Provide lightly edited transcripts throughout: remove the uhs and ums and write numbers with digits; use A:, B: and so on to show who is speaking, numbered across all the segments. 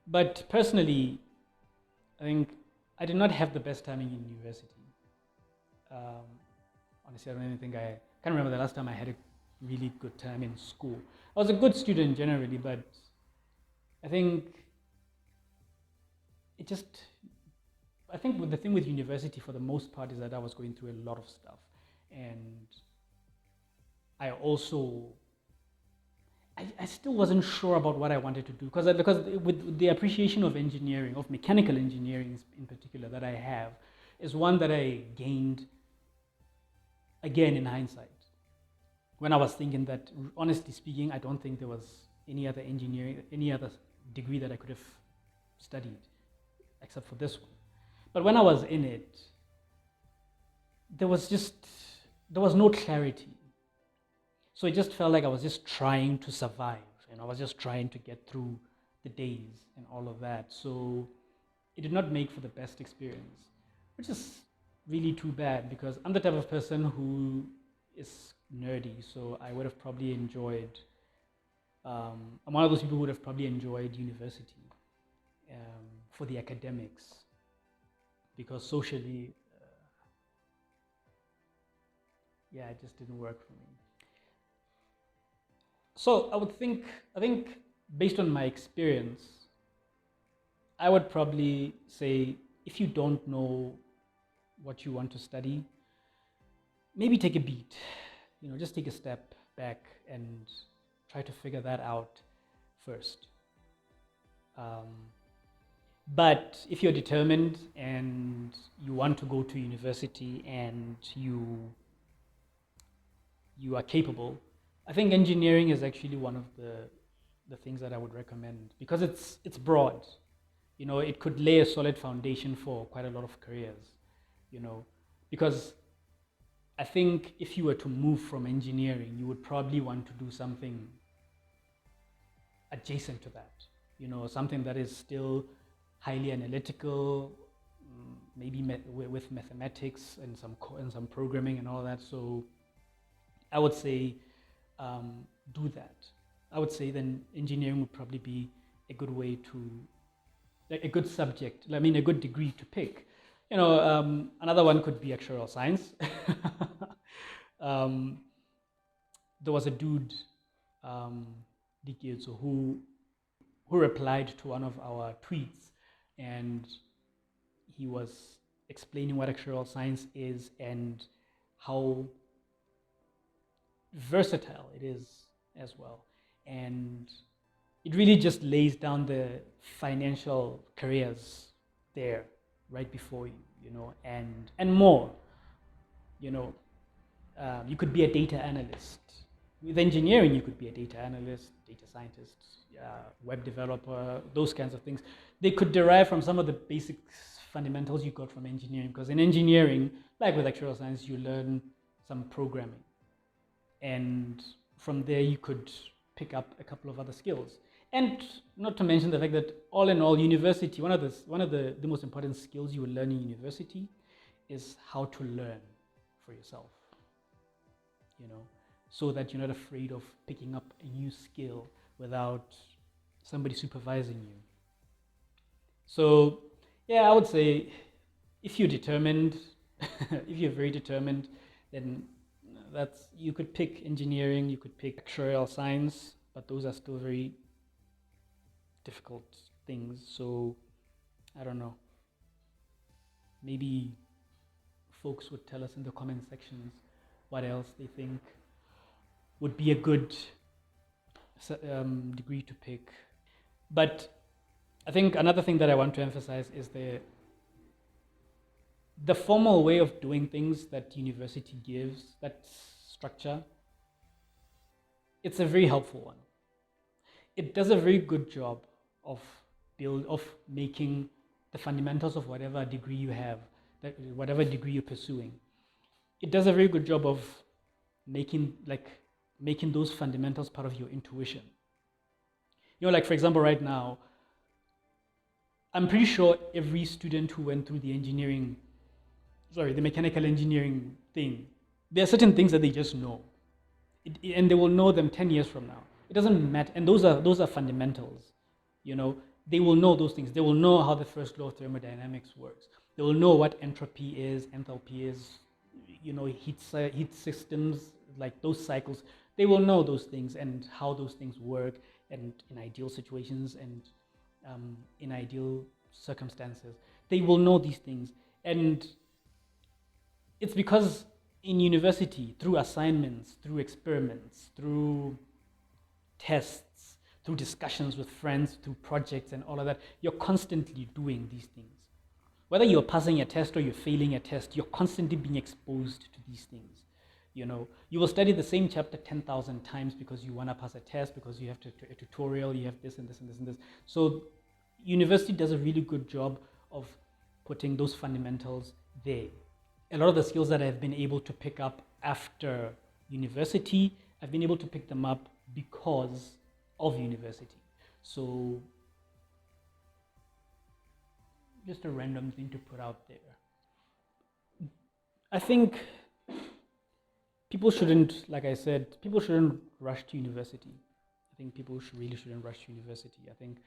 A: But personally, I think I did not have the best timing in university. Um, Honestly, I don't even think I can't remember the last time I had a really good time in school. I was a good student generally, but I think it just I think the thing with university for the most part is that I was going through a lot of stuff, and I also I still wasn't sure about what I wanted to do because with the appreciation of engineering, of mechanical engineering in particular, that I have, is one that I gained again in hindsight. When I was thinking that, honestly speaking, I don't think there was any other engineering, any other degree that I could have studied except for this one. But when I was in it, there was just there was no clarity. So it just felt like I was just trying to survive, and I was just trying to get through the days and all of that. So it did not make for the best experience, which is really too bad because I'm the type of person who is nerdy. So I would have probably enjoyed. I'm one of those people who would have probably enjoyed university for the academics because socially, yeah, it just didn't work for me. So I think based on my experience, I would probably say if you don't know what you want to study, maybe take a beat, just take a step back and try to figure that out first. Um, but if you're determined and you want to go to university and you are capable, I think engineering is actually one of the things that I would recommend because it's broad. It could lay a solid foundation for quite a lot of careers, you know, because I think if you were to move from engineering, you would probably want to do something adjacent to that, something that is still highly analytical, maybe with mathematics and some programming and all that. So I would say do that. I would say then engineering would probably be a good way to, like a good subject. I mean, a good degree to pick. Another one could be actuarial science. um, there was a dude, Diketso, who replied to one of our tweets, and he was explaining what actuarial science is and how versatile it is as well. And it really just lays down the financial careers there right before you, and more. You know, you could be a data analyst. With engineering, you could be a data analyst, data scientist, web developer, those kinds of things. They could derive from some of the basic fundamentals you got from engineering, because in engineering, like with actuarial science, you learn some programming. And from there, you could pick up a couple of other skills. And not to mention the fact that all in all, university, one of the most important skills you will learn in university is how to learn for yourself, so that you're not afraid of picking up a new skill without somebody supervising you. So, yeah, I would say if you're determined, if you're very determined, then you could pick engineering, you could pick actuarial science, but those are still very difficult things. So, I don't know. Maybe folks would tell us in the comment sections what else they think would be a good degree to pick. But I think another thing that I want to emphasize is the formal way of doing things that university gives, that structure. It's a very helpful one. It does a very good job of making the fundamentals of whatever degree you have, whatever degree you're pursuing. It does a very good job of making those fundamentals part of your intuition. Like for example, right now, I'm pretty sure every student who went through the mechanical engineering thing, there are certain things that they just know, and they will know them 10 years from now. It doesn't matter, and those are fundamentals. they will know those things. They will know how the first law of thermodynamics works. They will know what entropy is, enthalpy is, heat systems, like those cycles. They will know those things and how those things work, and in ideal situations and in ideal circumstances. They will know these things. And it's because in university, through assignments, through experiments, through tests, through discussions with friends, through projects and all of that, you're constantly doing these things. Whether you're passing a test or you're failing a test, you're constantly being exposed to these things. You will study the same chapter 10,000 times because you want to pass a test, because you have a tutorial, you have this and this and this and this. So university does a really good job of putting those fundamentals there. A lot of the skills that I've been able to pick up after university, I've been able to pick them up because of university. So just a random thing to put out there. I think people shouldn't, like I said, people shouldn't rush to university. I think people really shouldn't rush to university. I think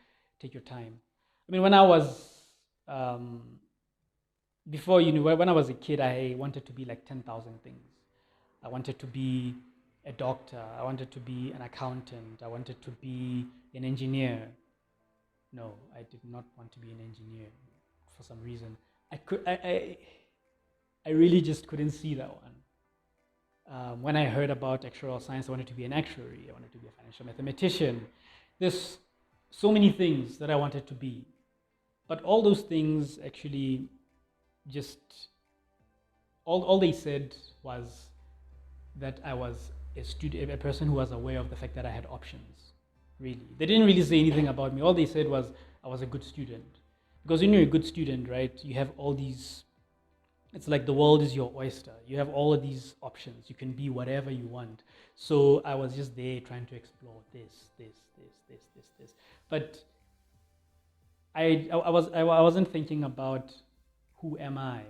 A: take your time. I mean, when I was when I was a kid, I wanted to be like 10,000 things. I wanted to be a doctor. I wanted to be an accountant. I wanted to be an engineer. No, I did not want to be an engineer for some reason. I really just couldn't see that one. When I heard about actuarial science, I wanted to be an actuary. I wanted to be a financial mathematician. There's so many things that I wanted to be. But all those things actually just, all they said was that I was a person who was aware of the fact that I had options, really. They didn't really say anything about me. All they said was I was a good student. Because when you're a good student, right, you have all these, it's like the world is your oyster. You have all of these options. You can be whatever you want. So I was just there trying to explore this. But I wasn't thinking about who am I,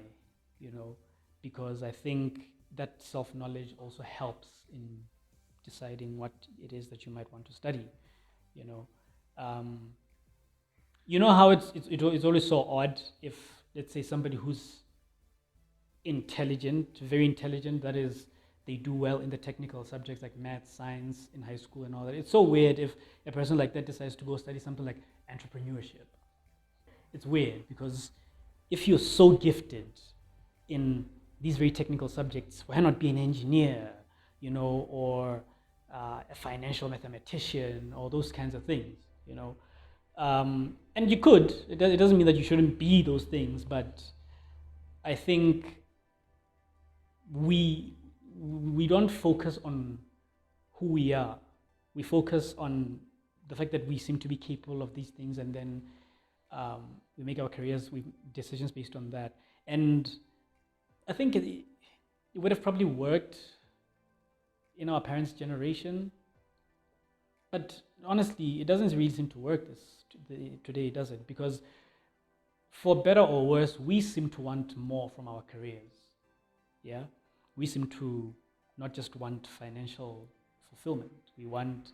A: because I think that self-knowledge also helps in deciding what it is that you might want to study. How it's always so odd if, let's say, somebody who's intelligent, very intelligent, that is, they do well in the technical subjects like math, science in high school and all that. It's so weird if a person like that decides to go study something like entrepreneurship. It's weird because if you're so gifted in these very technical subjects, why not be an engineer, or a financial mathematician, or those kinds of things, and you could. It doesn't mean that you shouldn't be those things, but I think we don't focus on who we are. We focus on the fact that we seem to be capable of these things, and then we make our careers, decisions based on that. And I think it would have probably worked in our parents' generation, but honestly, it doesn't really seem to work today, does it? Because for better or worse, we seem to want more from our careers. Yeah, we seem to not just want financial fulfillment. We want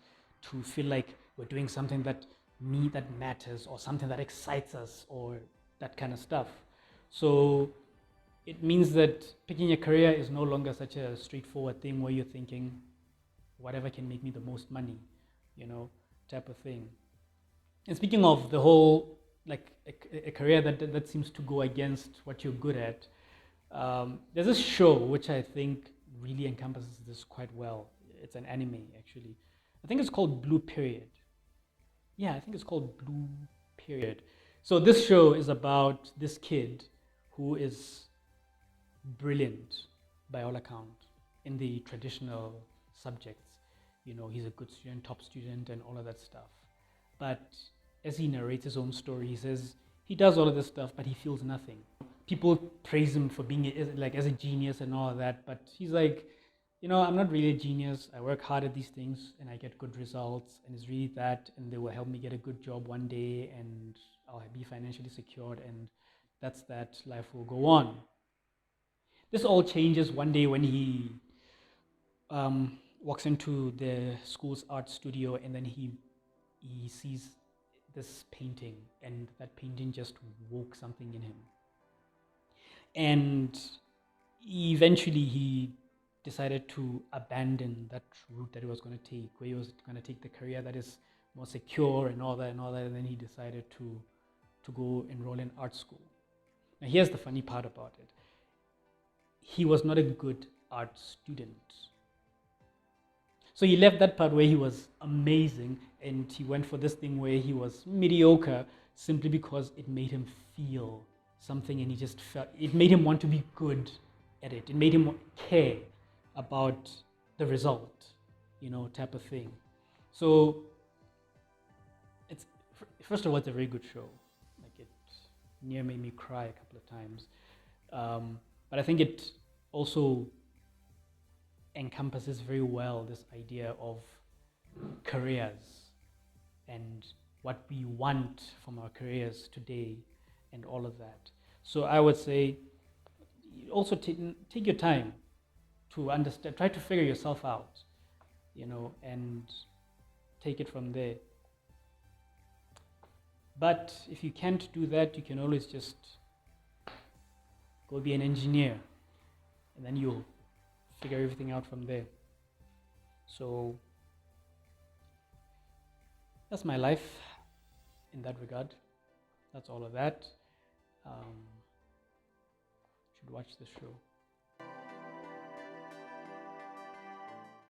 A: to feel like we're doing something that matters, or something that excites us, or that kind of stuff. So it means that picking a career is no longer such a straightforward thing where you're thinking, whatever can make me the most money, type of thing. And speaking of the whole, like a career that seems to go against what you're good at, there's this show which I think really encompasses this quite well. It's an anime, actually. I think it's called Blue Period. Yeah, I think it's called Blue Period. So this show is about this kid who is brilliant by all account in the traditional subjects. He's a good student, top student, and all of that stuff. But as he narrates his own story, he says he does all of this stuff, but he feels nothing. People praise him for being as a genius and all of that, but he's like, I'm not really a genius. I work hard at these things and I get good results, and it's really that, and they will help me get a good job one day, and I'll be financially secured, and that's that. Life will go on. This all changes one day when he walks into the school's art studio, and then he sees this painting, and that painting just woke something in him. And eventually he decided to abandon that route that he was going to take, where he was going to take the career that is more secure and all that and all that. And then he decided to go enroll in art school. Now, here's the funny part about it. He was not a good art student. So he left that part where he was amazing, and he went for this thing where he was mediocre, simply because it made him feel something, and he just felt it made him want to be good at it. It made him care about the result, type of thing. So it's, first of all, it's a very good show. Like, it near made me cry a couple of times, but I think it also encompasses very well this idea of careers and what we want from our careers today and all of that. So I would say also take your time to understand, try to figure yourself out, and take it from there. But if you can't do that, you can always just go be an engineer, and then you'll figure everything out from there. So that's my life in that regard. That's all of that. Should watch this show.